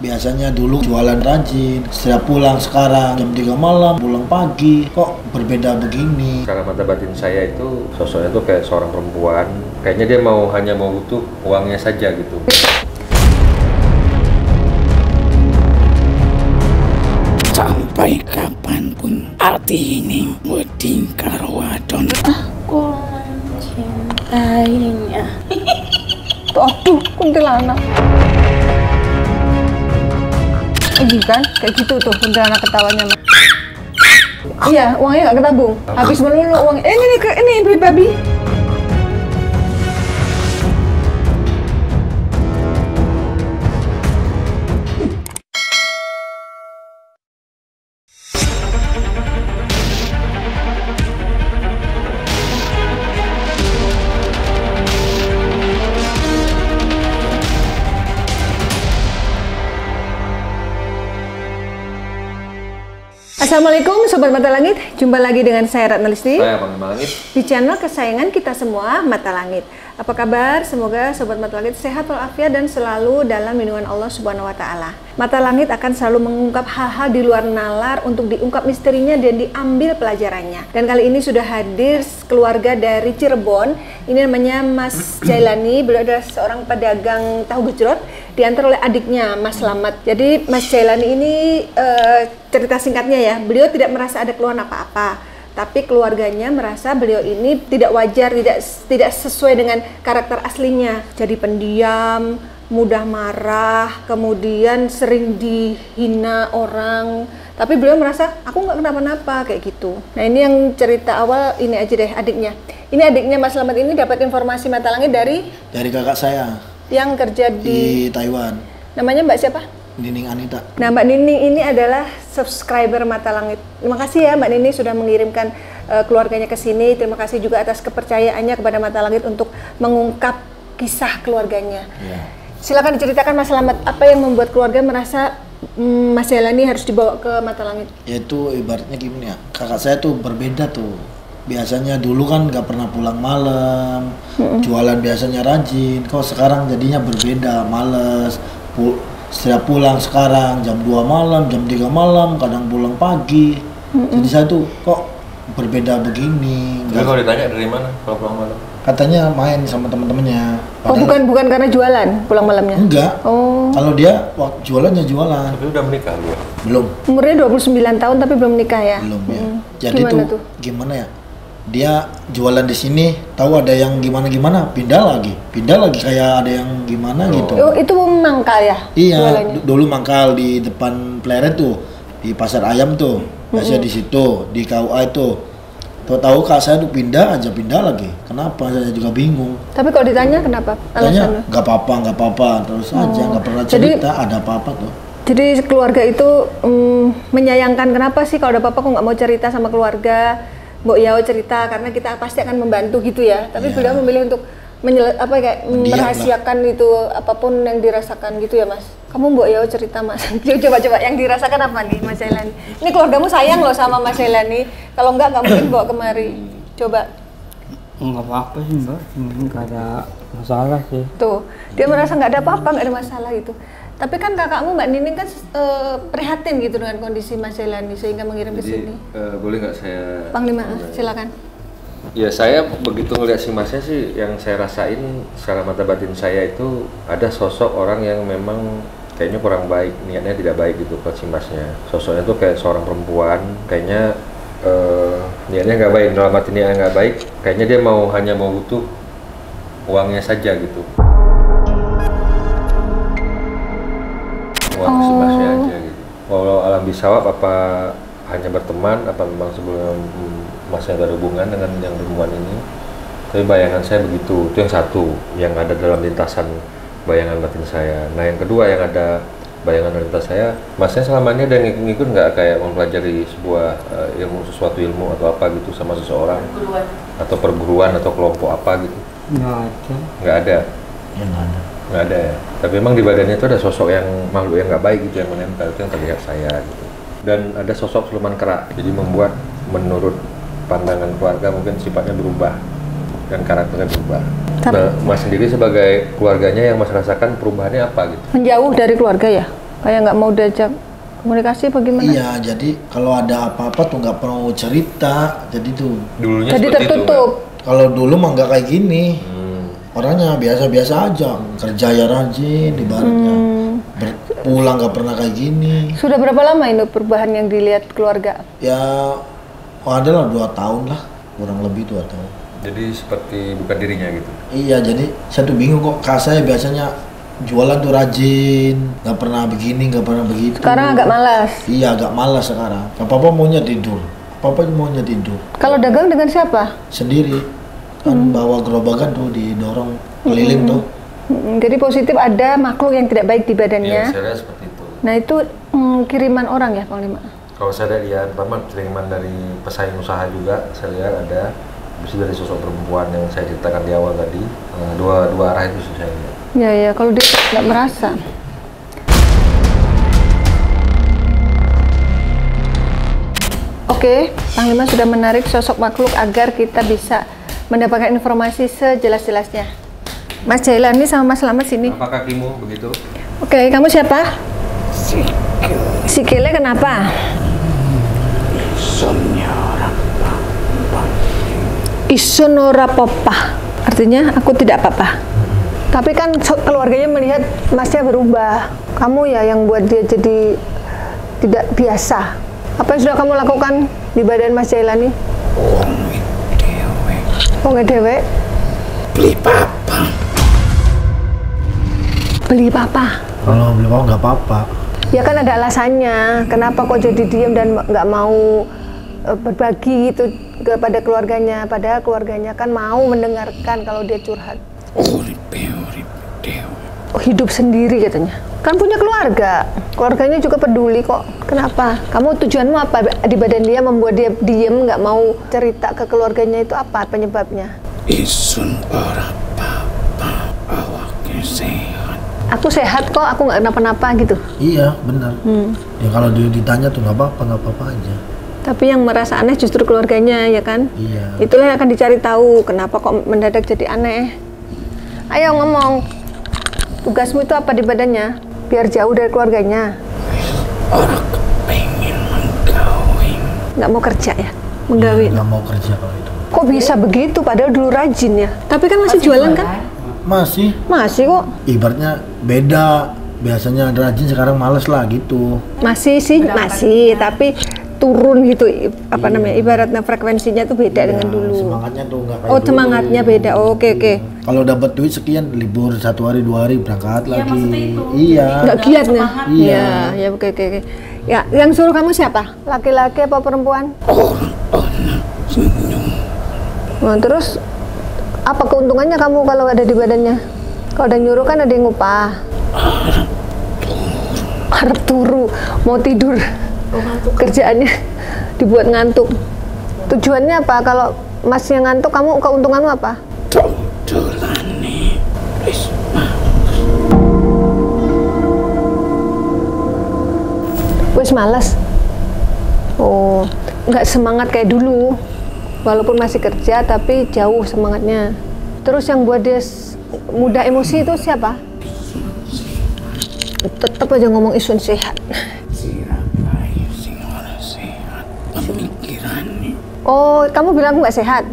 Biasanya dulu jualan rajin, setiap pulang sekarang jam 3 malam, pulang pagi, kok berbeda begini. Cara mata batin saya itu sosoknya tuh kayak seorang perempuan, kayaknya dia hanya mau butuh uangnya saja gitu. Sampai kapanpun arti ini wedi karo wadon. Aku mencintainya. Aduh, kuntilanak. Kan kayak gitu tuh kuntilanak ketawanya. Iya, uangnya nggak ketabung. Habis melulu uang. Ini beli babi. Assalamualaikum Sobat Mata Langit, jumpa lagi dengan saya Ratna Listi. Saya Bang Langit. Di channel kesayangan kita semua, Mata Langit. Apa kabar? Semoga Sobat Mata Langit sehat walafiat dan selalu dalam lindungan Allah Subhanahu wa Ta'ala. Mata Langit akan selalu mengungkap hal-hal di luar nalar untuk diungkap misterinya dan diambil pelajarannya. Dan kali ini sudah hadir keluarga dari Cirebon. Ini namanya Mas Jailani. Beliau adalah seorang pedagang tahu gejrot, diantar oleh adiknya Mas Slamet. Jadi Mas Jailani ini cerita singkatnya ya, beliau tidak merasa ada keluhan apa-apa, tapi keluarganya merasa beliau ini tidak wajar, tidak sesuai dengan karakter aslinya. Jadi pendiam, mudah marah, kemudian sering dihina orang. Tapi beliau merasa aku nggak kenapa-napa kayak gitu. Nah ini yang cerita awal ini aja deh adiknya. Ini adiknya Mas Slamet ini dapat informasi Mata Langit dari Kakak saya yang kerja di Taiwan. Namanya Mbak siapa? Nining Anita. Nah, Mbak Nining ini adalah subscriber Mata Langit. Terima kasih ya Mbak Nining sudah mengirimkan keluarganya ke sini. Terima kasih juga atas kepercayaannya kepada Mata Langit untuk mengungkap kisah keluarganya. Ya. Silakan diceritakan Mas Slamet, apa yang membuat keluarga merasa Mas Jailani harus dibawa ke Mata Langit? Yaitu ibaratnya gimana ya, kakak saya tuh berbeda tuh. Biasanya dulu kan nggak pernah pulang malam, jualan biasanya rajin. Kok sekarang jadinya berbeda, males. Setiap pulang sekarang jam 2 malam, jam 3 malam, kadang pulang pagi. Jadi saya tuh kok berbeda begini. Tapi kalau ditanya dari mana kalau pulang malam? Katanya main sama teman-temannya. Oh, bukan karena jualan pulang malamnya? Enggak. Oh. Kalau dia waktu jualannya jualan. Tapi udah menikah dia? Belum. Umurnya 29 tahun tapi belum nikah ya? Belum ya. Jadi Gimana tuh? Gimana ya? Dia jualan di sini, tahu ada yang gimana, pindah lagi kayak ada yang gimana gitu. Oh, itu mangkal ya? Iya, dulu mangkal di depan Pleret tuh, di pasar ayam tuh, biasanya di situ, di KUA itu. Tahu kak saya tuh pindah lagi. Kenapa? Saya juga bingung. Tapi kalau ditanya kenapa? Tanya nggak apa-apa, terus aja nggak pernah cerita ada apa-apa tuh. Jadi keluarga itu menyayangkan, kenapa sih kalau ada apa-apa kok nggak mau cerita sama keluarga? Mbok Yao cerita karena kita pasti akan membantu gitu ya. Tapi beliau memilih untuk merahasiakan itu apapun yang dirasakan gitu ya Mas. Kamu Mbok Yao cerita Mas. Coba yang dirasakan apa nih Mas Jailani? Ini keluargamu sayang loh sama Mas Jailani. Kalau nggak mungkin bawa kemari. Coba. Nggak apa-apa sih Mbak, nggak ada masalah sih. Tuh, dia merasa nggak ada apa-apa, nggak ada masalah gitu. Tapi kan kakakmu Mbak Nining kan prihatin gitu dengan kondisi Mas Jailani sehingga mengirim ke sini. Boleh nggak saya? Panglima, silakan. Ya saya begitu ngeliat si Masnya sih, yang saya rasain secara mata batin saya itu ada sosok orang yang memang kayaknya kurang baik, niatnya tidak baik gitu ke si Masnya. Sosoknya tuh kayak seorang perempuan, kayaknya niatnya nggak baik, dalam arti niatnya nggak baik, kayaknya dia hanya mau butuh uangnya saja gitu. Uang si Masnya aja gitu. Kalau alam bisawab apa hanya berteman, apa memang sebelum Masnya ada hubungan dengan yang berhubungan ini. Tapi bayangan saya begitu, itu yang satu yang ada dalam lintasan bayangan batin saya. Nah yang kedua yang ada bayangan dalam lintas saya, Masnya selama ini ada ngikut nggak kayak mempelajari sebuah sesuatu ilmu atau apa gitu sama seseorang? Atau perguruan atau kelompok apa gitu? Nggak ada. Nggak ada ya. Tapi memang di badannya itu ada sosok yang makhluk yang nggak baik gitu yang menempel, itu yang terlihat saya gitu. Dan ada sosok siluman kera, jadi membuat menurut pandangan keluarga mungkin sifatnya berubah dan karakternya berubah. Nah, Mas sendiri sebagai keluarganya yang Mas rasakan perubahannya apa gitu? Menjauh dari keluarga ya? Kayak nggak mau diajak komunikasi bagaimana? Iya, jadi kalau ada apa-apa tuh nggak perlu cerita, jadi tuh. Dulunya Jadi seperti tertutup. Kalau dulu mah nggak kayak gini. itu, Mbak. Orangnya biasa-biasa aja, kerja ya rajin, ibaratnya. Pulang nggak pernah kayak gini. Sudah berapa lama ini perubahan yang dilihat keluarga? Ya, ada lah 2 tahun lah, kurang lebih 2 tahun. Jadi seperti bukan dirinya gitu. Iya, jadi saya tuh bingung kok. Kak saya biasanya jualan tuh rajin, nggak pernah begini, nggak pernah begitu. Sekarang agak malas. Iya, agak malas sekarang. Apa-apa maunya tidur. Apa-apa maunya tidur. Kalau dagang dengan siapa? Sendiri. Kan bawa gerobakan tuh didorong keliling tuh. Jadi positif ada makhluk yang tidak baik di badannya. Iya, saya lihat seperti itu. Nah itu kiriman orang ya Panglima? Kalau saya lihat, pertama kiriman dari pesaing usaha juga, saya lihat ada. Bisa dari sosok perempuan yang saya ceritakan di awal tadi, dua arah itu sih saya lihat. Ya ya, kalau dia nggak merasa. Oke, Panglima sudah menarik sosok makhluk agar kita bisa mendapatkan informasi sejelas-jelasnya. Mas Jailani sama Mas Slamet sini. Apa kakimu begitu? Oke, kamu siapa? Sikile kenapa? Isun ora apa-apa. Artinya aku tidak apa-apa. Tapi kan keluarganya melihat Masnya berubah. Kamu ya yang buat dia jadi tidak biasa. Apa yang sudah kamu lakukan di badan Mas Jailani? Wong dewe. Beli papa. Beli papa. Kalau beli mau nggak apa-apa. Ya kan ada alasannya. Kenapa kok jadi diam dan nggak mau berbagi gitu kepada keluarganya? Padahal keluarganya kan mau mendengarkan kalau dia curhat. Oh, hidup sendiri katanya. Kan punya keluarga. Keluarganya juga peduli kok. Kenapa? Kamu tujuanmu apa di badan dia membuat dia diem nggak mau cerita ke keluarganya itu apa penyebabnya? Isun ora apa-apa, awaknya sehat. Aku sehat kok, aku nggak kenapa-napa gitu. Iya, benar. Ya kalau ditanya tuh nggak apa-apa aja. Tapi yang merasa aneh justru keluarganya, ya kan? Iya. Itulah yang akan dicari tahu, kenapa kok mendadak jadi aneh. Ayo ngomong, tugasmu itu apa di badannya? Biar jauh dari keluarganya. Orang kepengen menggawin. Nggak mau kerja ya? Menggawi. Nggak mau kerja kalau itu. Kok bisa begitu? Padahal dulu rajin ya. Tapi kan masih jualan kan? Masih. Masih kok. Ibaratnya beda. Biasanya rajin, sekarang males lah gitu. Masih sih, masih. Tapi turun gitu, apa namanya, ibaratnya frekuensinya tuh beda dengan dulu. Semangatnya tuh nggak kayak Oh, dulu. semangatnya beda. Oh, oke. Kalau dapat duit sekian, libur 1 hari 2 hari berangkat lagi. Iya. Nggak giat ya? Iya. Ya, oke. Ya, yang suruh kamu siapa? Laki-laki apa perempuan? Orang senyum. Nah, terus apa keuntungannya kamu kalau ada di badannya? Kalau ada nyuruh kan ada yang ngupah. Harap turu, mau tidur. Kerjaannya dibuat ngantuk. Tujuannya apa? Kalau masnya ngantuk, kamu keuntunganmu apa? Dodolane wis Wes malas. Oh, nggak semangat kayak dulu. Walaupun masih kerja, tapi jauh semangatnya. Terus yang buat dia mudah emosi itu siapa? Tetap aja ngomong isun sehat. sirapai sing ora sehat pemikirannya. Oh, kamu bilang aku nggak sehat?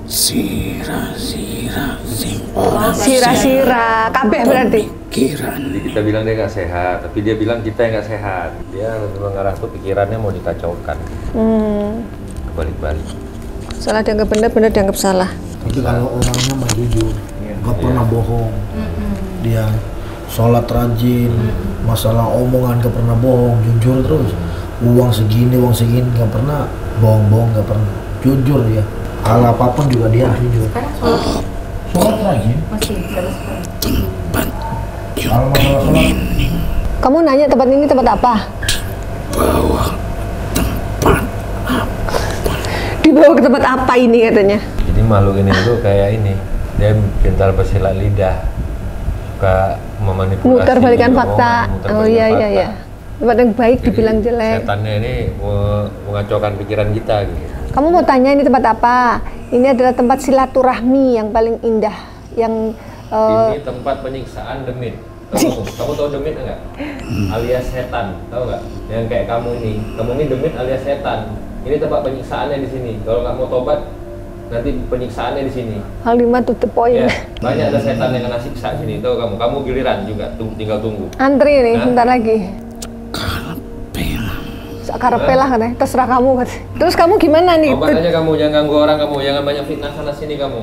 Sira-sira sing ora Sira-sira, kabeh berarti. pikiran. Jadi kita bilang dia nggak sehat, tapi dia bilang kita yang nggak sehat. Dia lebih mengarah tuh pikirannya mau dikacaukan, kebalik-balik. Salah dianggap benar, benar dianggap salah. Tapi kalau orangnya mah jujur, nggak pernah bohong. Dia sholat rajin, masalah omongan nggak pernah bohong, jujur terus. Uang segini nggak pernah bohong-bohong, nggak pernah. Jujur ya. Hal apapun juga dia jujur. Sholat rajin. Tempat Kalau masalah sholat, Kamu nanya tempat ini tempat apa? bawah tempat Dibawa ke tempat apa ini katanya? Jadi makhluk ini tuh kayak ini, dia pintar bersilat lidah, suka memanipulasi. Mutar balikan omongan, fakta. mutar Oh balikan iya. fakta. Tempat yang baik Jadi, dibilang jelek. setannya ini mengacaukan pikiran kita gitu. Kamu mau tanya ini tempat apa? Ini adalah tempat silaturahmi yang paling indah, yang Ini tempat penyiksaan demit. Kamu tahu demit nggak? Alias setan, tahu nggak? Yang kayak kamu ini demit alias setan. Ini tempat penyiksaannya di sini. Kalau nggak mau tobat, nanti penyiksaannya di sini. Kalimat to the point. Ya, banyak ada setan yang kena siksa sini. Tahu kamu? Kamu giliran juga, tinggal tunggu. Antri nih, Hah? bentar lagi. Karepe lah katanya, terserah kamu katanya. Terus kamu gimana nih? Tobat aja kamu, jangan ganggu orang kamu, jangan banyak fitnah sana sini kamu.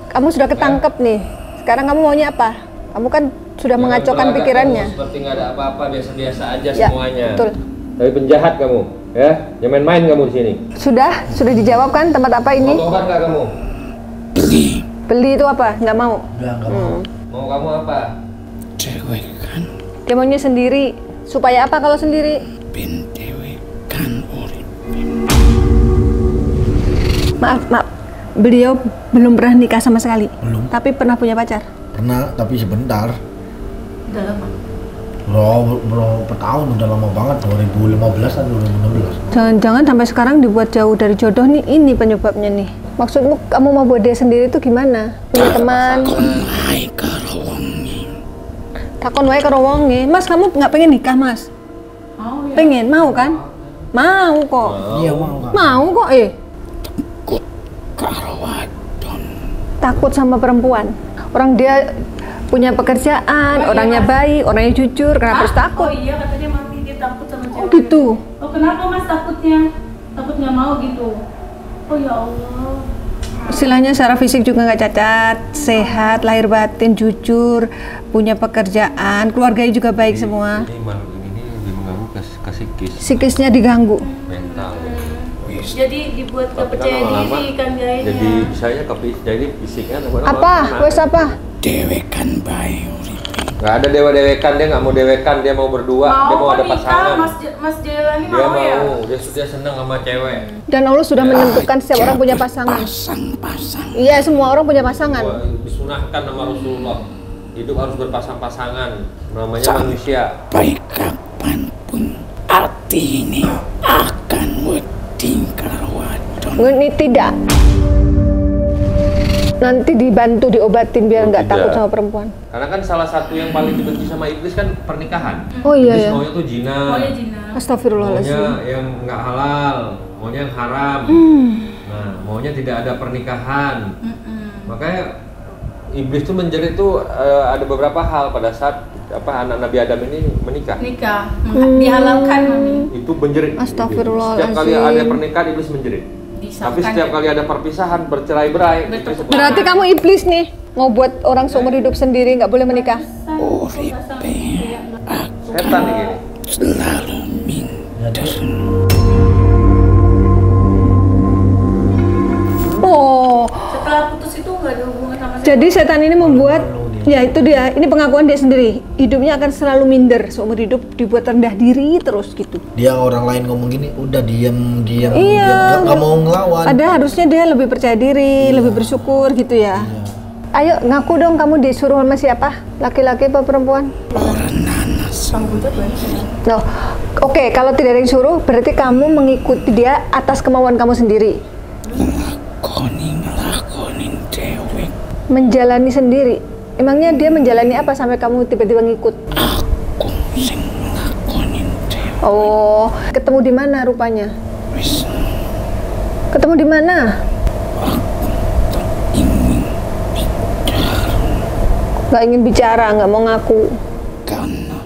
Kamu sudah ketangkep nih. Sekarang kamu maunya apa? Kamu kan sudah Jangan mengacaukan berlagak pikirannya. kamu seperti nggak ada apa-apa, biasa-biasa aja Ya, semuanya. betul. Tapi penjahat kamu, ya? Jangan main-main kamu di sini. Sudah dijawab kan tempat apa ini? Mau tobat nggak kamu? Beli itu apa? Nggak mau. Udah nggak mau. Mau kamu apa? Cewek kan Dia maunya sendiri. Supaya apa kalau sendiri? ben dewe kan urip. Maaf. Beliau belum pernah nikah sama sekali. Belum. Tapi pernah punya pacar. Pernah, tapi sebentar. Udah lama. Berapa tahun, udah lama banget, 2015 atau 2016. Jangan-jangan sampai sekarang dibuat jauh dari jodoh nih, ini penyebabnya nih. Maksudmu kamu mau buat dia sendiri tuh gimana? Punya teman? Hai karo wonge. Takon wae karo wonge. Mas, kamu nggak pengen nikah, Mas? Mau ya? Pengen, mau kan? Mau kok. Iya mau Kak. Mau kok, Kut karo wadon. takut sama perempuan. Orang dia punya pekerjaan, orangnya baik, orangnya jujur, kenapa harus Oh takut? iya, katanya mati dia takut sama cewek. Oh gitu. Oh kenapa mas takutnya? Takut nggak mau gitu? Oh ya Allah. Istilahnya secara fisik juga nggak cacat, sehat, lahir batin, jujur, punya pekerjaan, keluarganya juga baik semua. Ini makhluk ini lebih mengganggu ke psikis, Psikisnya diganggu. mental. Jadi dibuat gak Tapi percaya lama-lama diri kan gayanya. jadi bisanya jadi fisiknya Apa? Wes apa? Dewe kan bae urip. Nggak ada dewa-dewekan, dia nggak mau dewekan, dia mau berdua, dia mau ada nikah, pasangan. Mas Jelani Dia mau ya? dia senang sama cewek. Dan Allah sudah menentukan setiap orang punya pasangan. Pasang-pasang. Iya, semua orang punya pasangan. Wah, disunahkan sama Rasulullah. Hidup harus berpasang-pasangan. Namanya manusia. Sampai kapanpun hati ini akan wedi karo wadon. Ini tidak. Nanti dibantu diobatin biar nggak Tidak. takut sama perempuan. Karena kan salah satu yang paling dibenci sama iblis kan pernikahan. Oh iya Iblis ya. maunya tuh zina. Oh ya Jina. Astagfirullahaladzim. Maunya yang nggak halal, maunya yang haram. Nah, maunya tidak ada pernikahan. Makanya iblis tuh menjerit tuh ada beberapa hal pada saat anak Nabi Adam ini menikah. Nikah. Dihalalkan mami. Itu menjerit. Astagfirullahaladzim. Setiap kali ada pernikahan iblis menjerit. Tapi Disahkan setiap ya. kali ada perpisahan, bercerai-berai, Betul. iblis Berarti kamu iblis nih, mau buat orang seumur hidup sendiri nggak boleh menikah. Uripe setan nih gini. selalu minder. Oh, Setelah putus itu nggak ada hubungan sama saya. jadi setan ini membuat, ya itu dia, ini pengakuan dia sendiri. Hidupnya akan selalu minder, seumur hidup dibuat rendah diri terus gitu. Dia orang lain ngomong gini, udah diam, Iya. nggak mau ngelawan. Ada harusnya dia lebih percaya diri, lebih bersyukur gitu ya. Ayo ngaku dong, kamu disuruh sama siapa? Laki-laki apa perempuan? Loh, oke, kalau tidak ada yang suruh, berarti kamu mengikuti dia atas kemauan kamu sendiri. Ngelakonin dewek. Menjalani sendiri. Emangnya dia menjalani apa sampai kamu tiba-tiba ngikut? Aku sing ngelakonin dewek. Oh, ketemu di mana rupanya? Wis Ketemu di mana? ingin Nggak ingin bicara, nggak mau ngaku. karena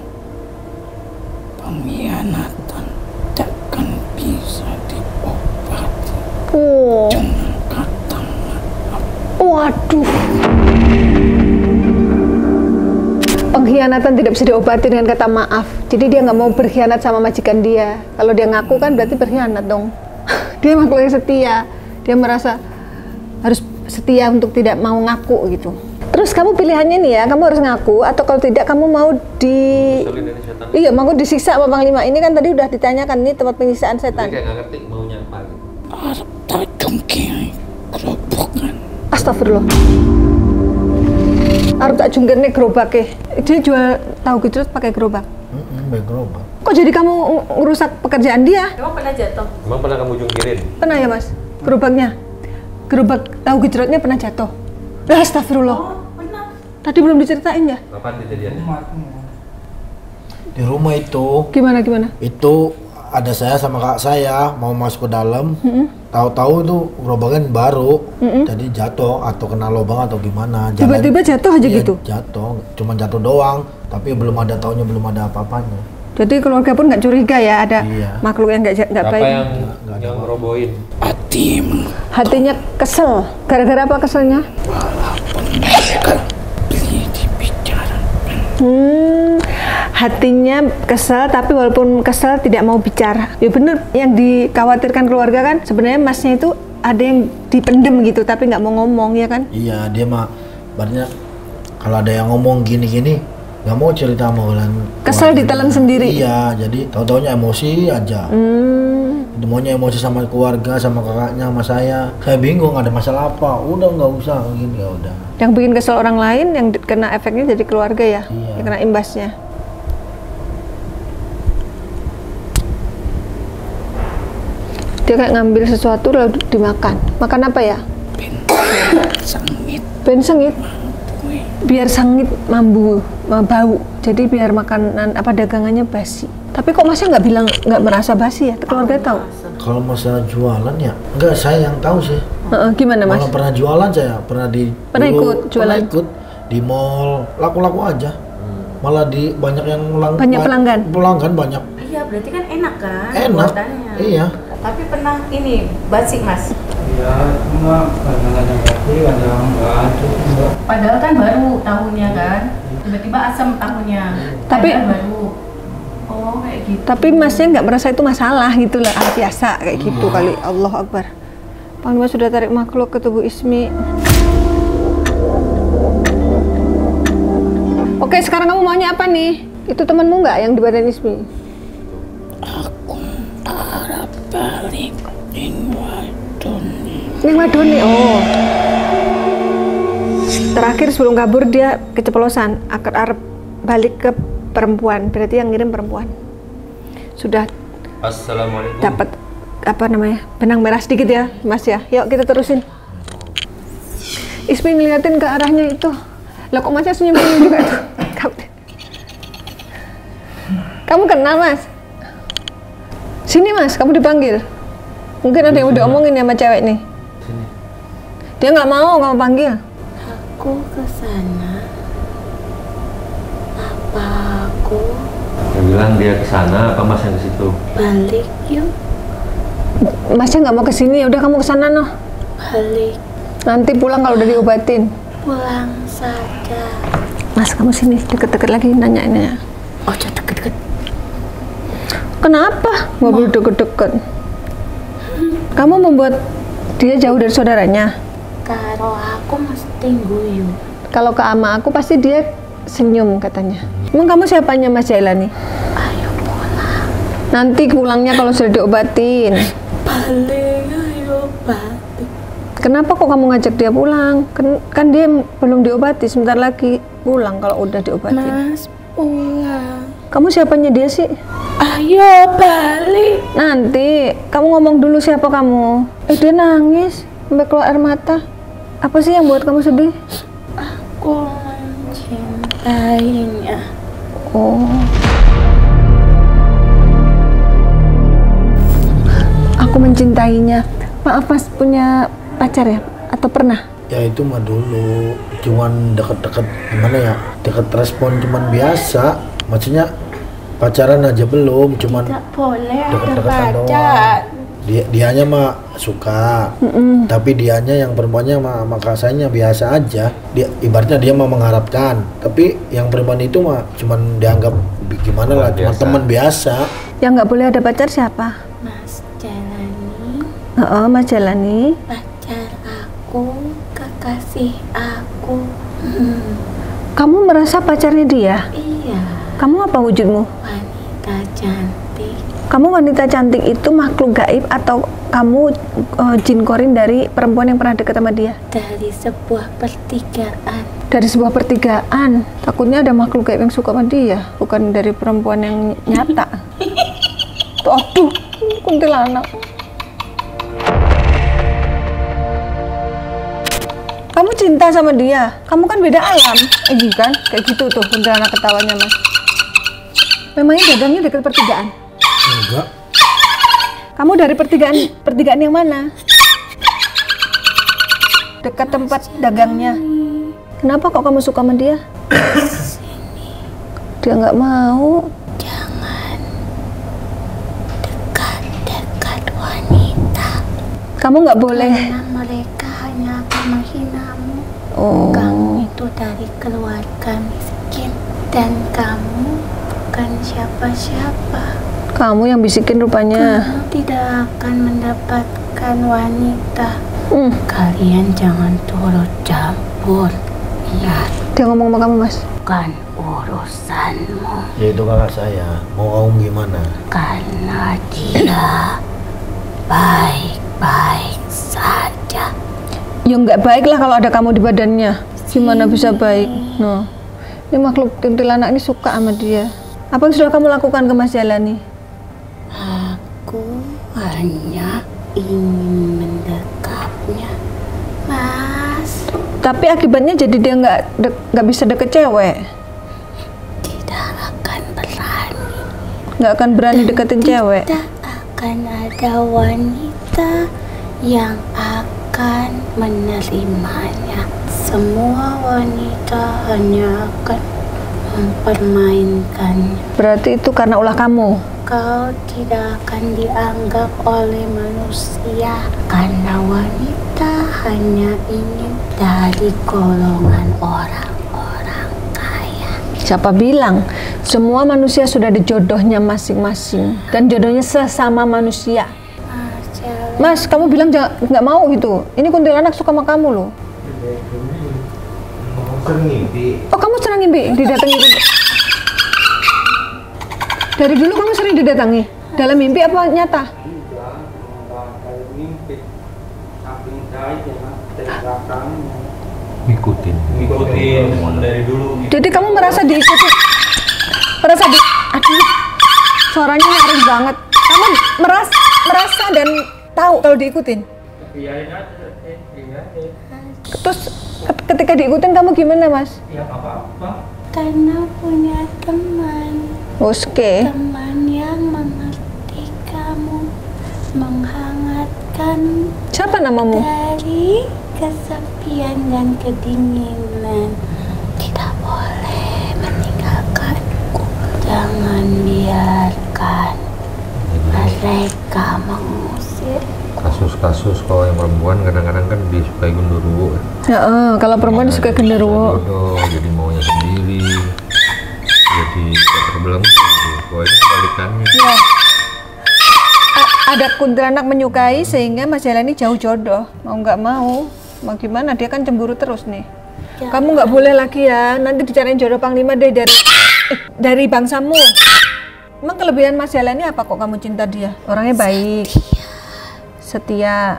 pengkhianatan takkan bisa diobati Oh, dengan kata waduh. Pengkhianatan tidak bisa diobati dengan kata maaf. Jadi dia nggak mau berkhianat sama majikan dia. Kalau dia ngaku kan berarti berkhianat dong. Dia makhluk yang setia. Dia merasa harus setia untuk tidak mau ngaku gitu. Terus kamu pilihannya nih ya, kamu harus ngaku atau kalau tidak kamu mau Selin dari setan. Iya, mau disiksa sama Panglima. Ini kan tadi udah ditanyakan nih tempat penyiksaan Dia setan. kayak nggak ngerti maunya apa gitu. harta jongkiai kerobokan Astagfirullah. Arep tak jungkirne gerobake. Dia jual tahu gejrot pakai gerobak. Baik gerobak. Kok jadi kamu ngerusak pekerjaan dia? Emang pernah jatuh? Emang pernah kamu jungkirin? Pernah ya mas? Gerobaknya? Gerobak tahu gejrotnya pernah jatuh? Astagfirullah. Oh pernah. Tadi belum diceritain ya? Kapan kejadiannya? Di rumah itu Gimana? itu ada saya sama kakak saya mau masuk ke dalam, tahu-tahu itu gerobaknya baru, jadi jatuh atau kena lubang atau gimana. Tiba-tiba jatuh aja Iya, gitu? Jatuh, cuma jatuh doang, tapi belum ada taunya, belum ada apa-apanya. Jadi keluarga pun nggak curiga ya ada Iya. makhluk yang nggak Apa baik. yang ngerobohin? Hatimu Hatinya kesel. Gara-gara apa keselnya? beli dibicarakan. Hatinya kesel, tapi walaupun kesel tidak mau bicara. Ya bener, yang dikhawatirkan keluarga kan sebenarnya masnya itu ada yang dipendem gitu, tapi nggak mau ngomong ya kan? Iya, dia mah banyak kalau ada yang ngomong gini-gini nggak mau cerita sama orang. Kesel ditelan sendiri. Iya, jadi tahu-taunya emosi aja. Maunya emosi sama keluarga, sama kakaknya, sama saya. Saya bingung ada masalah apa. Udah nggak usah gini, ya udah. Yang bikin kesel orang lain, yang kena efeknya jadi keluarga ya, Iya. yang kena imbasnya. Dia kayak ngambil sesuatu lalu dimakan. Makan apa ya? Sengit Ben sengit. Biar sengit bau. Jadi biar makanan apa dagangannya basi. Tapi kok masnya nggak bilang nggak merasa basi ya? Keluarga tahu? Kalau masalah jualan ya, enggak, saya yang tahu sih. Gimana mas? Malah pernah jualan saya, pernah Pernah ikut jualan? Pernah ikut di mall, laku-laku aja. Malah di banyak yang Banyak pelanggan? Pelanggan banyak. Iya, berarti kan enak kan Enak. buatannya. Iya. Tapi pernah ini basi mas. Ya, cuma kadang-kadang hati, kadang enggak ada enggak. Padahal kan baru tahunnya kan. Tiba-tiba asam tahunnya. Tapi- Padahal baru. Oh kayak gitu. Tapi masnya nggak merasa itu masalah gitu lah, biasa kayak gitu kali. Allah Akbar. Panglima sudah tarik makhluk ke tubuh Ismi. Oke, sekarang kamu maunya apa nih? Itu temanmu nggak yang di badan Ismi? aku arep balik ing wadone. Ini Madoni, oh. Terakhir sebelum kabur dia keceplosan, arep balik ke perempuan, berarti yang ngirim perempuan. Sudah Assalamualaikum. dapat apa namanya, benang merah sedikit ya mas ya. Yuk kita terusin. Ismi ngeliatin ke arahnya itu. Lah kok masnya senyum-senyum juga tuh? Kamu kenal mas? Sini mas, kamu dipanggil. Mungkin ada yang udah omongin ya sama cewek nih. Sini. Dia nggak mau kamu panggil. Aku kesana. Apa aku Dia bilang dia ke sana, apa mas yang ke situ? balik yuk? Masnya nggak mau kesini, udah kamu kesana noh. Balik Nanti pulang kalau udah diobatin. pulang saja. Mas kamu sini deket-deket lagi nanya-nanya. Oh jangan deket-deket. Kenapa? Nggak boleh deket-deket. Kamu membuat dia jauh dari saudaranya. Karo aku mesti guyu. Kalau ke ama aku pasti dia senyum katanya. Emang kamu siapanya Mas Jailani? Ayo pulang. Nanti pulangnya kalau sudah diobatin. Balik ayo balik. Kenapa kok kamu ngajak dia pulang? Kan dia belum diobati, sebentar lagi pulang kalau udah diobatin. Mas pulang. Kamu siapanya dia sih? Ayo balik. Nanti kamu ngomong dulu siapa kamu. Dia nangis sampai keluar air mata. Apa sih yang buat kamu sedih? Aku mencintainya. Oh. Aku mencintainya. Maaf Mas, punya pacar ya? Atau pernah? Ya itu mah dulu, cuman deket-deket gimana ya, deket respon cuman biasa, maksudnya pacaran aja belum, cuman Tidak boleh ada deket-deketan pacar. doang. Dianya mah suka, tapi dianya yang perempuannya sama kakaknya biasa aja. Dia ibaratnya dia mah mengharapkan, tapi yang perempuan itu mah cuman dianggap gimana lah, cuma Biasa. teman biasa. Yang nggak boleh ada pacar siapa? Mas Jalani, Mas Jalani. pacar aku, kekasih aku. Kamu merasa pacarnya dia? Iya, Kamu apa wujudmu? wanita cantik. Kamu wanita cantik itu makhluk gaib atau kamu jin korin dari perempuan yang pernah dekat sama dia? Dari sebuah pertigaan. Dari sebuah pertigaan. Takutnya ada makhluk gaib yang suka sama dia, bukan dari perempuan yang nyata. Tuh, aduh, kuntilanak. Kamu cinta sama dia, kamu kan beda alam. Kan? Kayak gitu tuh kuntilanak ketawanya Mas. Memangnya dadangnya dekat pertigaan? Enggak. Kamu dari pertigaan yang mana? Dekat tempat dagangnya. Kenapa kok kamu suka sama dia? Dia nggak mau. Jangan dekat-dekat wanita. Kamu nggak boleh. Karena mereka hanya akan menghinamu. Oh. Kamu itu dari keluarga miskin dan kamu bukan siapa-siapa. Kamu yang bisikin rupanya. Kamu tidak akan mendapatkan wanita. Kalian jangan turut campur. Ingat, Dia ngomong sama kamu Mas. bukan urusanmu. Ya itu kakak saya. Mau kamu gimana? Karena dia baik-baik saja. Ya nggak baik lah kalau ada kamu di badannya. Gimana bisa baik? No. Ini makhluk kuntilanak ini suka sama dia. Apa yang sudah kamu lakukan ke Mas Jalani? Aku hanya ingin mendekapnya, Mas. Tapi akibatnya jadi dia nggak bisa deket cewek. Tidak akan berani. Nggak akan berani deketin cewek. Tidak akan ada wanita yang akan menerimanya. Semua wanita hanya akan mempermainkannya. Berarti itu karena ulah kamu. Kau tidak akan dianggap oleh manusia karena wanita hanya ingin dari golongan orang-orang kaya. Siapa bilang? Semua manusia sudah ada jodohnya masing-masing. Dan jodohnya sesama manusia. Mas, kamu bilang nggak mau gitu. Ini kuntilanak suka sama kamu loh. Oh, kamu sering mimpi didatangi kuntilanak? Dari dulu kamu sering didatangi? Dalam mimpi apa nyata? Ngikutin dari dulu. Jadi kamu merasa diikuti? Aduh, suaranya nyaring banget. Kamu merasa dan tahu kalau diikutin? Iyain aja, Terus ketika diikutin kamu gimana Mas? ya apa-apa. Karena punya teman. Oke. Teman yang mengerti kamu, menghangatkan Siapa namamu? dari kesepian dan kedinginan. Tidak boleh meninggalkanku. Jangan biarkan mereka mengusir. kasus-kasus kalau yang perempuan kadang-kadang kan disukai genderuwo. Ya, kalau perempuan suka genderuwo. Jodoh, jadi maunya sendiri, jadi terbelenggu. Kalau ini kebalikannya. Ya. Ada kuntilanak menyukai sehingga Mas Jalani jauh jodoh. Mau nggak mau gimana? Dia kan cemburu terus nih. Kamu nggak boleh lagi ya. Nanti dicariin jodoh panglima deh dari bangsamu. Emang kelebihan Mas Jalani apa kok kamu cinta dia? Orangnya baik. Setia,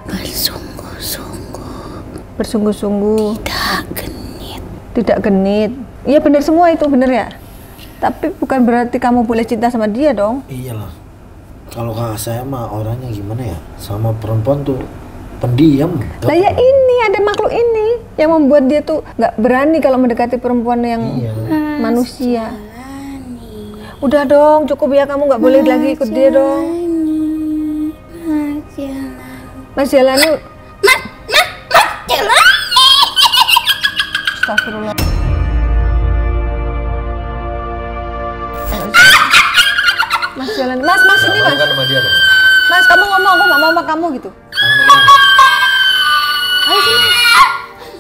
bersungguh-sungguh, tidak genit. Iya benar semua itu, benar ya. Tapi bukan berarti kamu boleh cinta sama dia dong. Iyalah. Kalau kakak saya mah orangnya gimana ya? Sama perempuan tuh pendiam. Lah ya ini ada makhluk ini yang membuat dia tuh nggak berani kalau mendekati perempuan yang manusia. Udah dong, cukup ya, kamu nggak boleh lagi ikut dia dong. Mas Jalani. Astagfirullah. Mas Jalani. Mas ini Mas. Sama dia dong. Mas, kamu ngomong, aku nggak mau sama kamu gitu. Ayo sini.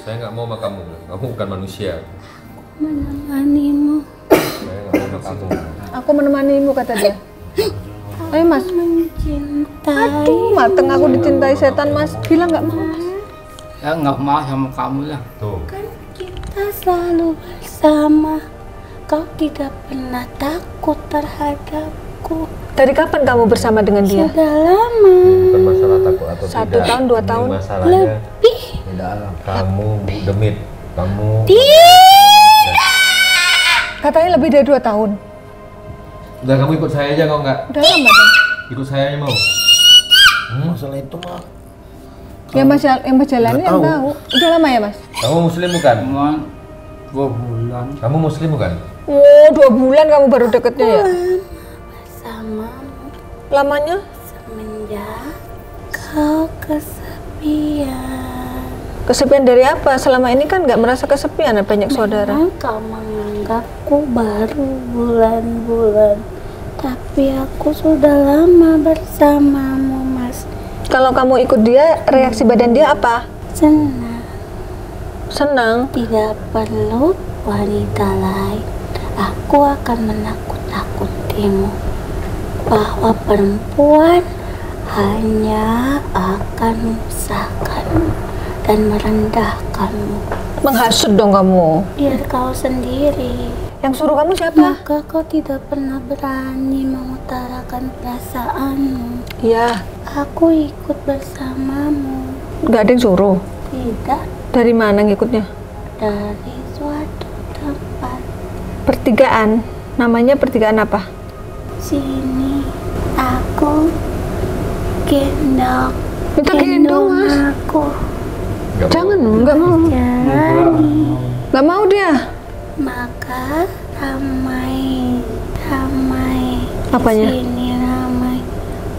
Saya nggak mau sama kamu. Kamu bukan manusia. Menemanimu. Saya nggak mau sama kamu. Aku menemanimu, kata dia. Ayo Mas. Mencintai. Aduh, mateng aku dicintai setan Mas. Bilang nggak mau Mas. Ya nggak mau sama kamu lah. Tuh. Kan kita selalu bersama. Kau tidak pernah takut terhadapku. Dari kapan kamu bersama dengan dia? Sudah lama. Bukan masalah takut atau 1 tidak. tahun, 2 tahun. Ini masalahnya Lebih. kamu demit. Kamu. Katanya lebih dari 2 tahun. Udah kamu ikut saya aja kok nggak? Udah lama dong. Ikut saya aja mau. Masalah itu mah Ya Mas Jalani yang Nggak tahu. tahu. Udah lama ya Mas? Kamu muslim bukan? Cuma 2 bulan. Kamu muslim bukan? Oh, 2 bulan kamu baru deketnya ya? Bersamamu Lamanya? semenjak kau kesepian. Kesepian dari apa? Selama ini kan nggak merasa kesepian, ada banyak saudara. Memang kau menganggapku baru bulan-bulan, tapi aku sudah lama bersamamu, Mas. Kalau kamu ikut dia, reaksi badan dia apa? Senang, Senang. tidak perlu wanita lain. Aku akan menakut-nakutimu bahwa perempuan hanya akan menyusahkanmu dan merendahkanmu. Menghasut dong kamu. Biar kau sendiri. Yang suruh kamu siapa? Maka kau tidak pernah berani mengutarakan perasaanmu. Iya, Aku ikut bersamamu. nggak ada yang suruh. Tidak Dari mana ngikutnya? dari suatu tempat. Pertigaan. Namanya pertigaan apa? Sini aku gendong. Minta gendong, Mas. Aku. Nggak mau. Jangan, nggak mau. Jalani. Nggak mau dia. Maka ramai. Apanya? Sini ramai.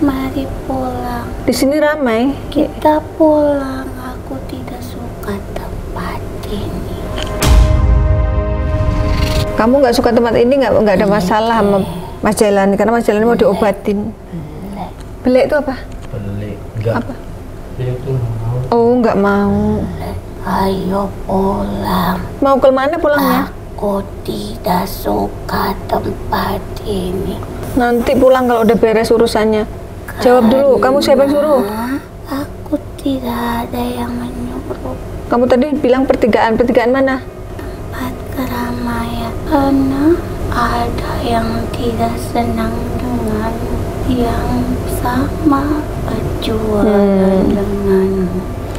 Mari pulang. Di sini ramai. Kita pulang. Aku tidak suka tempat ini. Kamu nggak suka tempat ini, nggak ada masalah sama Mas Jailani karena Mas Jailani mau diobatin. Belek itu apa? Beli enggak. Apa? Dia tuh mau. Oh, nggak mau. Ayo pulang. Mau ke mana pulangnya? Aku tidak suka tempat ini. Nanti pulang kalau udah beres urusannya. Jawab dulu, kamu siapa yang suruh? Karena aku tidak ada yang menyuruh. Kamu tadi bilang pertigaan. Pertigaan mana? Tempat keramaian. Karena ada yang tidak senang dengan yang sama perjuangan denganmu.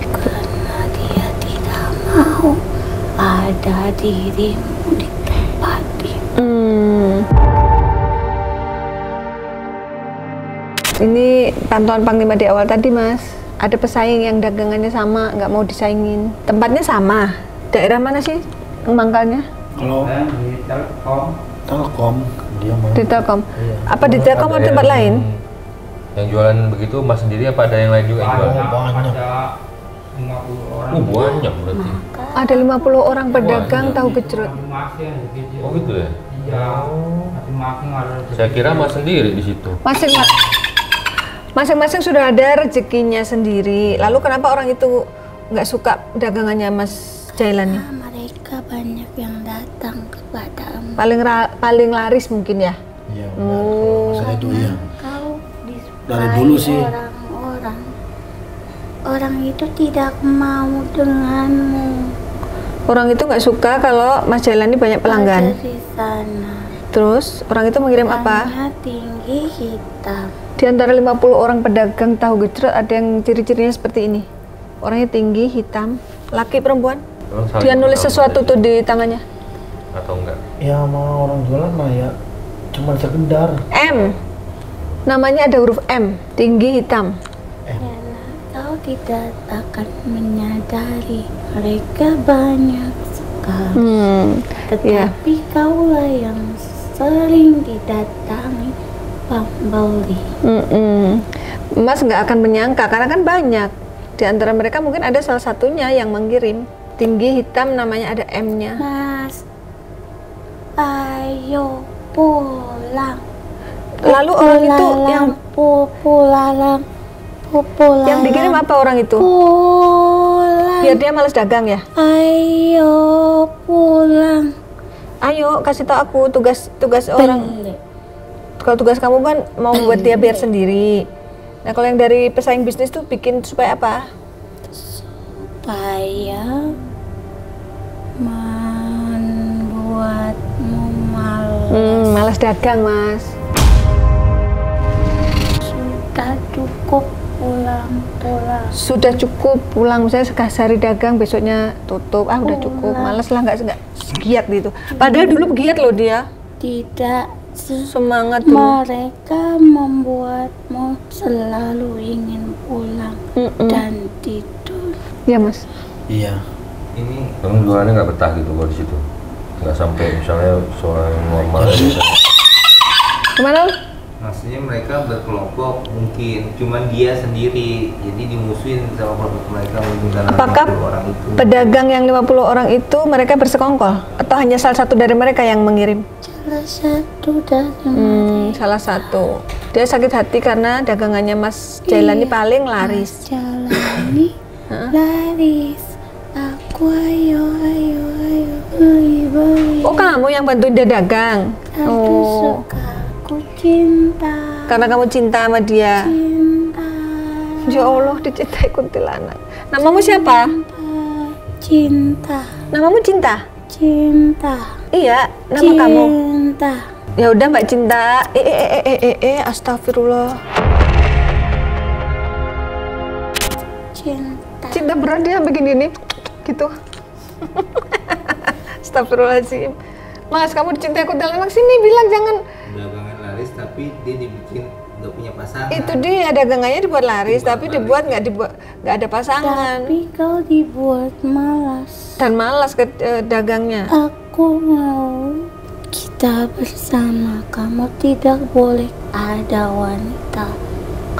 Karena dia tidak mau ada dirimu di tempat ini. Ini pantauan Panglima di awal tadi, Mas. Ada pesaing yang dagangannya sama, nggak mau disaingin. Tempatnya sama. Daerah mana sih mangkalnya? Kalau Di Telkom. Telkom dia mau. Di Telkom. Iya. Apa di Telkom atau tempat lain? Yang jualan begitu Mas sendiri apa ada yang lain juga yang jualan? Banyak. Ada 50 orang. Banyak berarti. Ada 50 orang pedagang tahu gejrot. Masing-masing ada gitu. Oh gitu ya? Iya. Masing-masing ada. Saya kira Mas sendiri di situ. Masing-masing sudah ada rezekinya sendiri. Lalu kenapa orang itu nggak suka dagangannya Mas Jailani? Mereka banyak yang datang kepadamu. Paling laris mungkin ya. Iya, benar. Saya itu ya. Kau disukai Dari dulu sih. orang-orang. Orang itu tidak mau denganmu. Orang itu nggak suka kalau Mas Jailani banyak pelanggan. Ada di sana. Terus orang itu mengirim apa? Hanya tinggi hitam. Di antara 50 orang pedagang tahu gejrot ada yang ciri-cirinya seperti ini. Orangnya tinggi, hitam, laki perempuan. Emang saling Dia nulis kenal sesuatu berarti? tuh di tangannya. Atau enggak? Ya mau orang jualan mah ya cuman sekedar. M. Namanya ada huruf M, tinggi, hitam. Karena kau tidak akan menyadari mereka banyak sekali. Ya. Tetapi kaulah yang sering didatangi pembeli. Mas nggak akan menyangka karena kan banyak. Di antara mereka mungkin ada salah satunya yang mengirim. Tinggi, hitam, namanya ada M-nya. Mas, ayo pulang. Lalu orang itu yang pulang. yang dikirim apa orang itu? Pulang. Biar dia malas dagang ya. Ayo pulang. Ayo kasih tau aku tugas orang. Beli. Kalau tugas kamu kan mau buat dia biar sendiri. Nah kalau yang dari pesaing bisnis tuh bikin supaya apa? Supaya membuatmu malas. Malas dagang, Mas. Sudah cukup pulang. Sudah cukup pulang, misalnya sehari dagang besoknya tutup. Udah cukup, malas lah, nggak giat gitu. Padahal dulu giat loh dia. Tidak. Semangat dulu. Mereka membuatmu selalu ingin pulang dan tidur. Ya, Mas. Iya. ini kamu jualannya nggak betah gitu kalau di situ, nggak sampai misalnya seorang yang normal aja. Gimana? Maksudnya mereka berkelompok mungkin, cuman dia sendiri, jadi dimusuhin sama produk mereka mungkin karena Apakah 50 orang itu. pedagang yang 50 orang itu mereka bersekongkol atau hanya salah satu dari mereka yang mengirim? Salah satu dari mereka. Salah satu. Dia sakit hati karena dagangannya Mas Jailani paling laris. Jalani laris. Aku ayo beli. Oh, kamu yang bantuin dia dagang? Aku suka, aku cinta. Karena kamu cinta sama dia. Cinta. Ya Allah, dicintai kuntilanak. Namamu siapa? Cinta. Namamu Cinta? Cinta. Iya, nama kamu. Cinta. Ya udah Mbak Cinta. Astagfirullah. Cinta. Cinta berat dia begini nih, gitu. Astagfirullahaladzim. Mas, kamu dicintai kuntilanak, sini bilang jangan. Dagangan laris tapi dia dibikin nggak punya pasangan. Itu dia dagangannya dibuat laris, tapi dibuat nggak ada pasangan. Tapi kau dibuat malas. Dan malas ke dagangnya. Aku mau kita bersama. Kamu tidak boleh ada wanita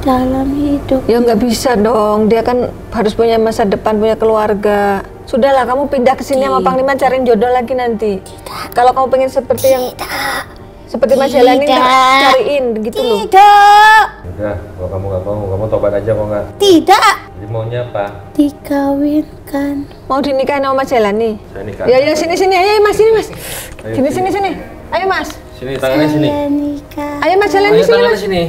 dalam hidup. Ya nggak bisa dong, dia kan harus punya masa depan, punya keluarga. Sudahlah, kamu pindah ke sini sama Panglima, cariin jodoh lagi nanti. Kalau kamu pengen seperti yang seperti Mas Jailani, cariin gitu loh. Tidak. Udah, kalau kamu nggak mau, kamu tobat aja kok nggak. Tidak. Jadi maunya apa? Dikawinkan. Mau dinikahin sama Mas Jailani? Saya nikah. Ya sini, ayo Mas, sini Mas. Sini. Ayo Mas. Sini tangannya sini. Saya nikah. Ayo Mas Jailani Ayo sini tangannya Mas. sini.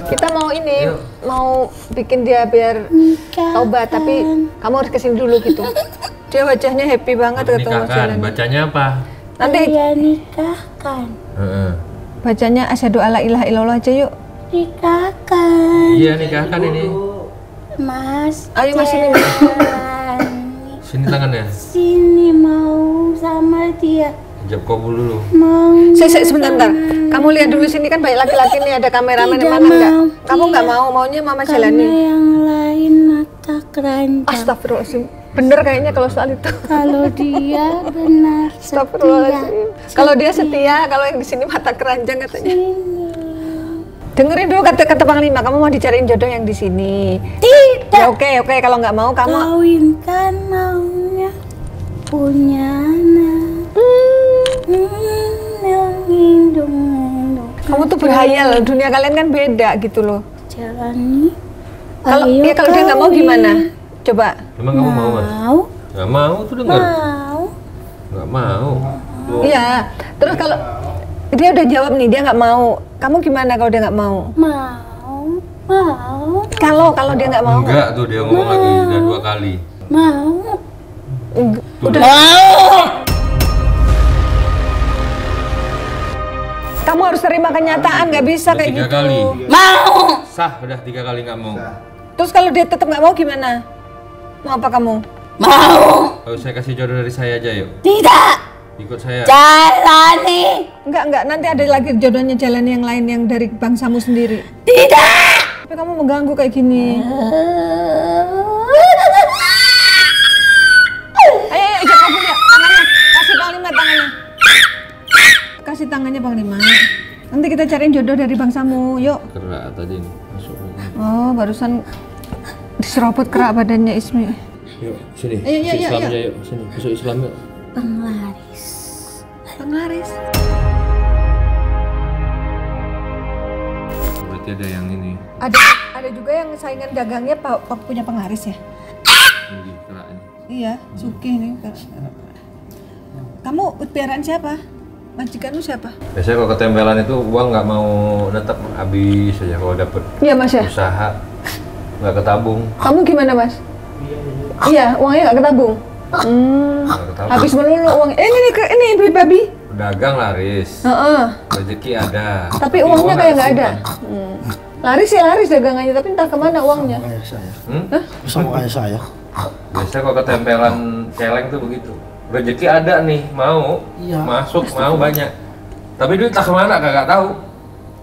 Kita mau ini, mau bikin dia biar Nikah. taubat, tapi kamu harus kesini dulu gitu. Dia wajahnya happy banget ketemu Mas Nikahkan. Jailani. Bacanya apa? Nanti Saya nikahkan. bacanya asyhadu alla ilaha illallah aja yuk. Nikahkan. Iya nikahkan ini. Mas. Ayo Mas sini. Jailani. Sini tangannya. Sini mau sama dia. Jab kabul dulu. Mau. Sebentar. Kamu lihat dulu sini kan banyak laki-laki nih, ada kameramen di Tidak mana enggak? mau. Kamu nggak mau, maunya Mama Karena Jailani. yang lain mata keranjang. Astagfirullahaladzim. Bener kayaknya kalau soal itu. Kalau dia benar setia. Astagfirullahaladzim. Kalau dia setia, kalau yang di sini mata keranjang katanya. Dengerin dulu kata Panglima, kamu mau dicariin jodoh yang di sini. Tidak. Ya oke, kalau nggak mau kamu. Kawinkan maunya punya anak. Yang hidung. Kamu tuh berhayal, dunia kalian kan beda gitu loh. Jalani. Kalau Ayo kalau dia nggak mau kawin. gimana? Coba. Emang kamu mau Mas? Mau. Nggak mau tuh dengar. Mau. Nggak mau. Iya. Terus kalau dia udah jawab nih, dia nggak mau. Kamu gimana kalau dia nggak mau? Mau. Mau. Kalau dia nggak mau. Enggak tuh dia ngomong lagi udah 2 kali. Mau. Udah. Kamu harus terima kenyataan, nggak bisa Udah kayak 3 gitu. kali. Mau. Sah udah 3 kali nggak mau. Terus kalau dia tetap nggak mau gimana? Mau apa kamu? Mau. Kalau saya kasih jodoh dari saya aja yuk. Tidak. Ikut saya. Jalani. Enggak, nanti ada lagi jodohnya jalan yang lain yang dari bangsamu sendiri. Tidak. Tapi kamu mengganggu kayak gini. Ayo, ijab kabul ya. Tangannya, kasih Panglima tangannya. Kasih tangannya Panglima. Nanti kita cariin jodoh dari bangsamu, yuk. Kerak tadi nih, masuk. Oh, barusan diserobot kerak badannya Ismi. Yuk, sini. Ayo, Masuk yuk. Islamnya yuk. Sini, masuk Islam yuk. Penglaris. Penglaris. Berarti ada yang ini. Ada juga yang saingan dagangnya punya penglaris ya? Ini kerak ini. Iya, Suki nih. Kamu piaraan siapa? Majikanmu siapa? Biasanya kalau ketempelan itu uang nggak mau netap, habis aja kalau dapet Iya Mas ya. usaha nggak ketabung. Kamu gimana Mas? Iya, uangnya nggak ketabung. Nggak ketabung. Habis melulu uang. Ini babi. Dagang laris, Heeh. rezeki ada. Tapi uangnya uang kayak nggak ada. kesimpan. Laris ya laris dagangannya, tapi entah kemana uangnya. Kayak saya. Hmm? Sama kayak saya. Biasanya kalau ketempelan celeng tuh begitu. Rezeki ada nih, mau Iya. masuk, mau banyak. Tapi duit tak kemana, kagak tahu,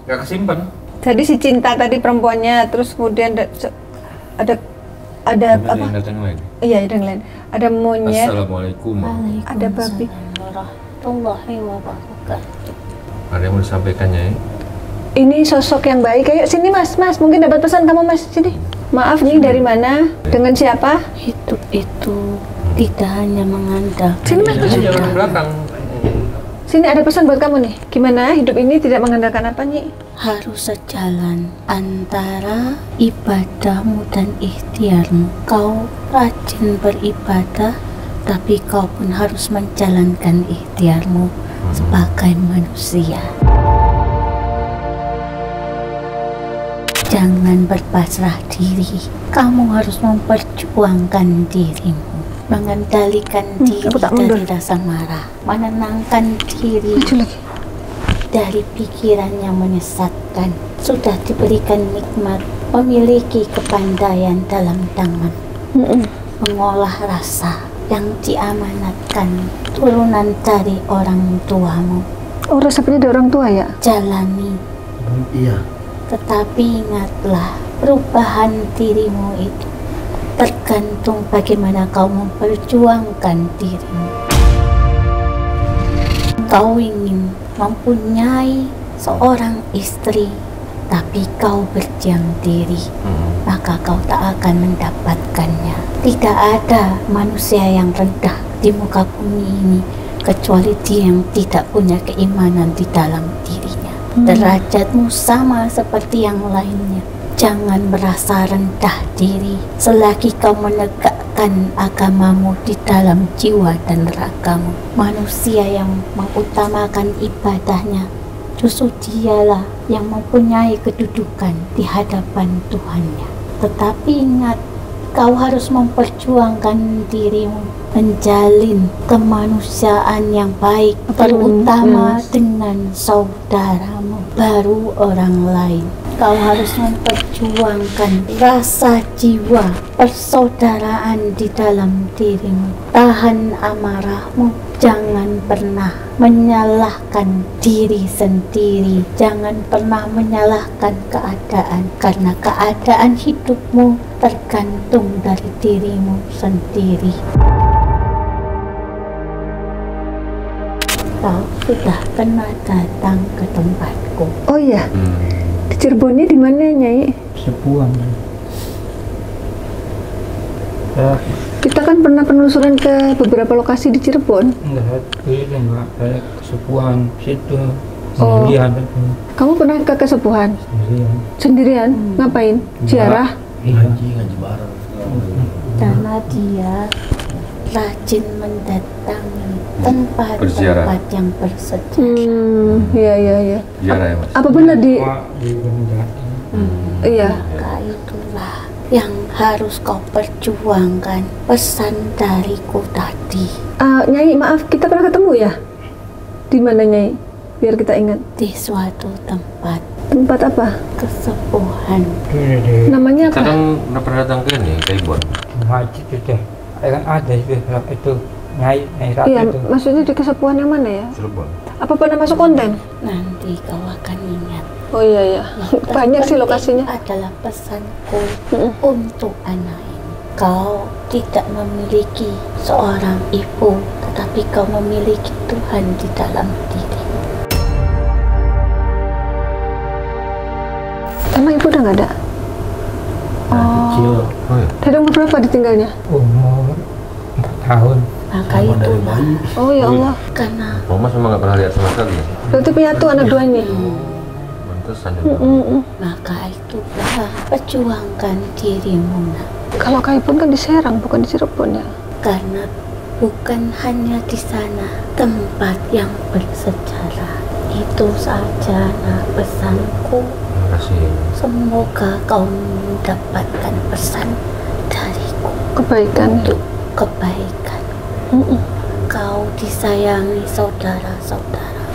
nggak kesimpan. Jadi si Cinta tadi perempuannya, terus kemudian ada ada Coba apa? diangkat yang lain. Iya, ada yang lain. Ada monyet, Assalamualaikum. ada babi. Warahmatullahi wabarakatuh. Ada yang mau disampaikannya ya? Ini sosok yang baik. Kayak sini Mas, mungkin dapat pesan kamu Mas, sini. Maaf nih, dari mana? Dengan siapa? Hidup itu tidak hanya mengandalkan Sini Mas, Mas. Jangan belakang. Sini ada pesan buat kamu nih. Gimana hidup ini tidak mengandalkan apa Nyi? harus sejalan antara ibadahmu dan ikhtiarmu. Kau rajin beribadah, tapi kau pun harus menjalankan ikhtiarmu sebagai manusia. Jangan berpasrah diri. Kamu harus memperjuangkan dirimu, mengendalikan diri dari rasa marah, menenangkan diri dari pikiran yang menyesatkan. Sudah diberikan nikmat, memiliki kepandaian dalam tangan, mengolah rasa yang diamanatkan turunan dari orang tuamu. Oh, resepnya dari orang tua ya? Jalani. Iya. Tetapi ingatlah, perubahan dirimu itu tergantung bagaimana kau memperjuangkan dirimu. Kau ingin mempunyai seorang istri, tapi kau berdiam diri, maka kau tak akan mendapatkannya. Tidak ada manusia yang rendah di muka bumi ini kecuali dia yang tidak punya keimanan di dalam dirinya. Derajatmu sama seperti yang lainnya. Jangan merasa rendah diri selagi kau menegakkan agamamu di dalam jiwa dan ragamu. Manusia yang mengutamakan ibadahnya, justru dialah yang mempunyai kedudukan di hadapan Tuhannya. Tetapi ingat, kau harus memperjuangkan dirimu, menjalin kemanusiaan yang baik, terutama dengan saudaramu, baru orang lain. Kau harus memperjuangkan rasa jiwa persaudaraan di dalam dirimu. Tahan amarahmu, jangan pernah menyalahkan diri sendiri, jangan pernah menyalahkan keadaan, karena keadaan hidupmu tergantung dari dirimu sendiri. Kau sudah pernah datang ke tempatku. Oh iya. Di Cirebonnya di mana Nyai? Sepuan. Kita kan pernah penelusuran ke beberapa lokasi di Cirebon. Enggak, itu enggak. Saya kesepuan situ. Oh. Sendirian. Kamu pernah ke Kesepuhan? Sendirian. Sendirian? Ngapain? Ziarah? Ngaji bareng. Karena dia rajin mendatangi Berziarah. tempat-tempat yang bersejarah. Iya. Ziarah ya Mas? Apa benar di... Di Benda. Iya. Maka itulah yang harus kau perjuangkan, pesan dariku tadi. Nyai, maaf, kita pernah ketemu ya? Di mana Nyai? Biar kita ingat. Di suatu tempat Tempat apa? kesepuhan. Namanya Kita apa? kan udah pernah datang ke ini, ke Ibon. Haji itu deh. Kan ada itu nyai rata Iya, itu. maksudnya di Kesepuhan yang mana ya? Cirebon. Apa pernah masuk konten? Nanti kau akan ingat. Oh iya. Banyak sih lokasinya. Adalah pesanku untuk anak ini. Kau tidak memiliki seorang ibu, tetapi kau memiliki Tuhan di dalam diri. Emang ibu udah nggak ada? Kecil. Oh ya? Dari umur berapa ditinggalnya? Umur 4 tahun. Maka itulah Oh ya Allah. karena Mama memang nggak pernah lihat sama sekali ya? Berarti piatu anak dua ini. Pantesan juga. maka itulah perjuangkan dirimu nak. Kalau Kak Ipun kan di Serang, bukan di Cirebon ya? Karena bukan hanya di sana tempat yang bersejarah. Itu saja nah pesanku. Terima kasih. Semoga kau mendapatkan pesan dariku Kebaikan. untuk kebaikan. Kau disayangi saudara-saudara.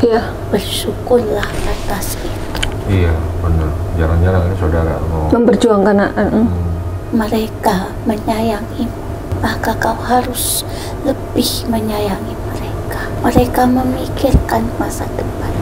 Iya. Bersyukurlah atas itu. Iya, benar. Jarang-jarang ini saudara mau. Memperjuangkan Mereka menyayangimu, maka kau harus lebih menyayangi mereka. Mereka memikirkan masa depan,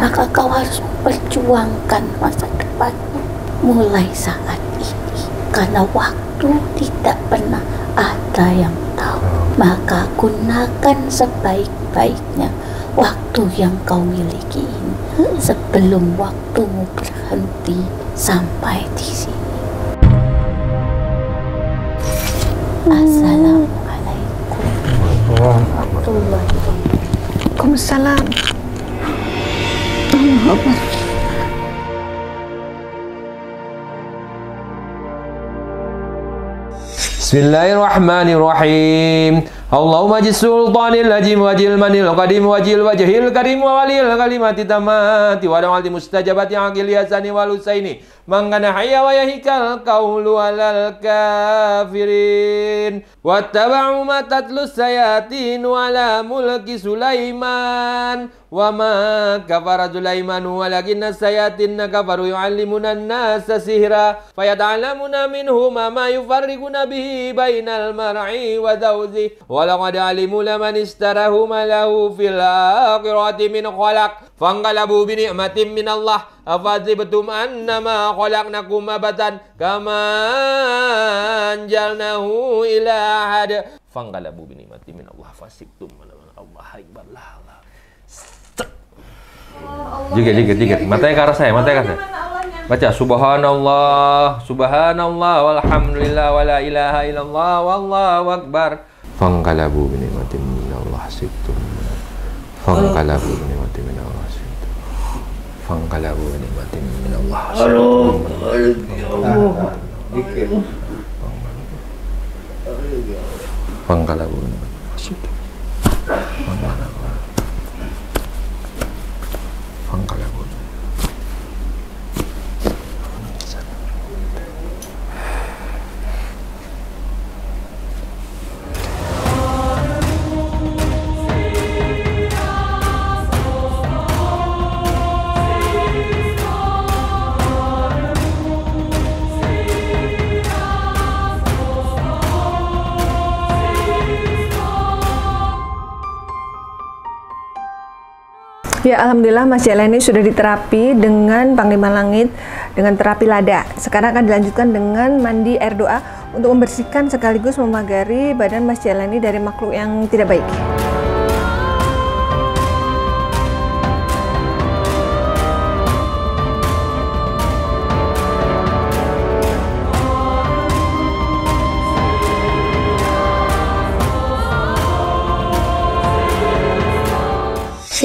maka kau harus memperjuangkan masa depanmu mulai saat ini. Karena waktu tidak pernah ada yang tahu. Maka gunakan sebaik-baiknya waktu yang kau miliki ini sebelum waktumu berhenti sampai di sini. Assalamualaikum warahmatullahi wabarakatuh. Waalaikumsalam. Bismillahirrahmanirrahim. Allahumma jis sultanil lajim wajil manil qadim wajil wajhil karim wa walil kalimati tamati wa da'wati mustajabati aqil yasani wal husaini mangkana hayya wa yahikal qawlu alal kafirin wattaba'u ma tatlus sayatin wala mulki Sulaiman wa ma kafara Sulaimanu walakinna sayatinna kafaru yu'allimuna an-nasa sihra fayata'lamuna minhu ma yufarriquna bihi bainal mar'i wa zawji walaqad alimu laman istarahu ma lahu fil akhirati min khalaq fanqalabu bi ni'matin min Allah afazibtum annama khalaqnakum abatan kama anjalnahu ila ahad fanqalabu bi ni'matin min Allah fasibtum Allah akbar lah. Jigit. Matanya ke arah saya, Baca subhanallah, subhanallah walhamdulillah wala ilaha illallah wallahu akbar. Fanqalabu bi ni'matin minallah sibtum. Fanqalabu bi ni'matin minallah sibtum. Fanqalabu bi ni'matin minallah sibtum. Fanqalabu bi ni'matin sibtum. Fanqalabu. Ya, alhamdulillah Mas Jailani sudah diterapi dengan Panglima Langit dengan terapi lada. Sekarang akan dilanjutkan dengan mandi air doa untuk membersihkan sekaligus memagari badan Mas Jailani dari makhluk yang tidak baik.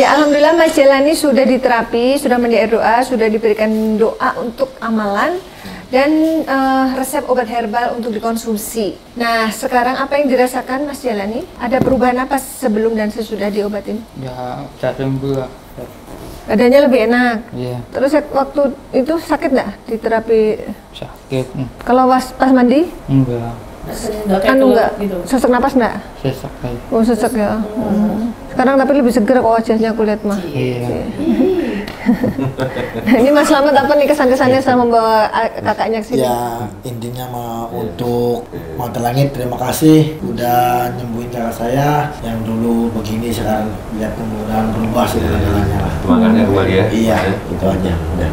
Ya, alhamdulillah Mas Jailani sudah diterapi, sudah mandi air doa, sudah diberikan doa untuk amalan dan resep obat herbal untuk dikonsumsi. Nah, sekarang apa yang dirasakan Mas Jailani? Ada perubahan apa sebelum dan sesudah diobatin? Ya, sembuh lah. Badannya lebih enak. Iya. Terus waktu itu sakit nggak di terapi? Sakit. Kalau pas mandi? Enggak. Enggak. Sesak napas nggak? Sesak aja. Oh, sesak ya. Sekarang tapi lebih seger kok wajahnya aku lihat mah. Iya. Ini Mas Slamet apa nih kesan-kesannya sama membawa kakaknya ke sini? Ya, intinya untuk Mata Langit terima kasih udah nyembuhin kakak saya yang dulu begini, sekarang lihat mudah-mudahan berubah segalanya lah. Semangatnya kembali ya. Iya, itu aja udah.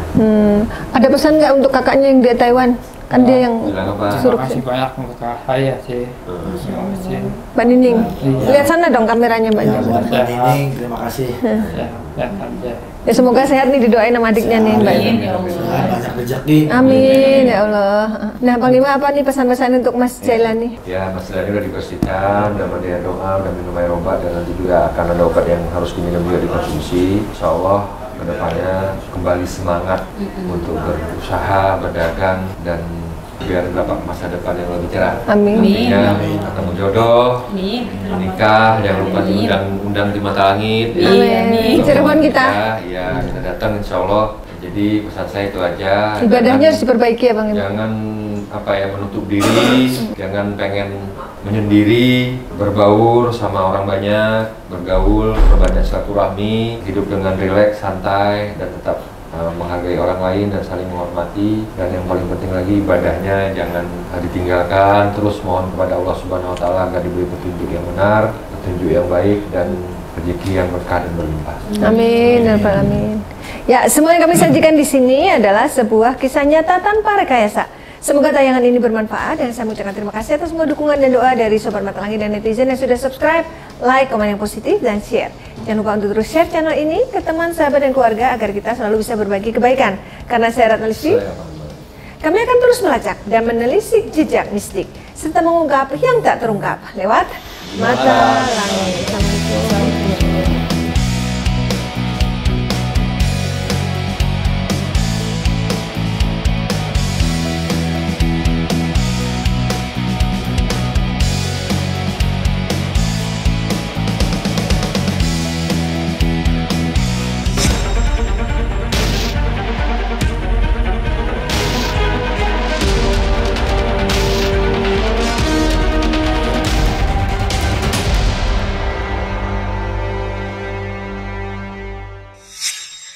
Ada pesan nggak untuk kakaknya yang di Taiwan? Kan dia yang Terima kasih banyak untuk kakak saya sih. Terima kasih. Mbak Nining, Iya. lihat sana dong kameranya Mbak Ya, Nining. buat Mbak Nining terima kasih. Ya semoga sehat nih, didoain sama adiknya nih Mbak. Sehat, banyak rezeki. Amin ya Allah. Nah, Panglima apa nih pesan-pesan untuk Mas Jailani? Ya, Mas Jailani udah dibersihkan, udah mandi air doa, udah minum air obat, dan nanti juga akan ada obat yang harus diminum juga dikonsumsi. Insya Allah kedepannya kembali semangat untuk berusaha, berdagang, dan biar dapat masa depan yang lebih cerah. Amin. Nantinya ketemu jodoh, menikah, jangan lupa diundang di Mata Langit. Amin. Cirebon kita. Ya, kita datang insya Allah. Jadi pesan saya itu aja. Ibadahnya harus diperbaiki ya Bang. Jangan menutup diri, jangan pengen menyendiri, berbaur sama orang banyak, bergaul, perbanyak silaturahmi, hidup dengan rileks, santai, dan tetap menghargai orang lain dan saling menghormati. Dan yang paling penting lagi, ibadahnya jangan ditinggalkan, terus mohon kepada Allah Subhanahu wa Ta'ala agar diberi petunjuk yang benar, petunjuk yang baik, dan rezeki yang berkah dan berlimpah. Amin ya Rabbal alamin. Ya, semua yang kami sajikan di sini adalah sebuah kisah nyata tanpa rekayasa. Semoga tayangan ini bermanfaat dan saya mengucapkan terima kasih atas semua dukungan dan doa dari Sobat Mata Langit dan netizen yang sudah subscribe, like, komen yang positif, dan share. Jangan lupa untuk terus share channel ini ke teman, sahabat, dan keluarga agar kita selalu bisa berbagi kebaikan. Karena saya Ratna Lisfi, kami akan terus melacak dan menelisik jejak mistik serta mengungkap yang tak terungkap lewat Mata Langit.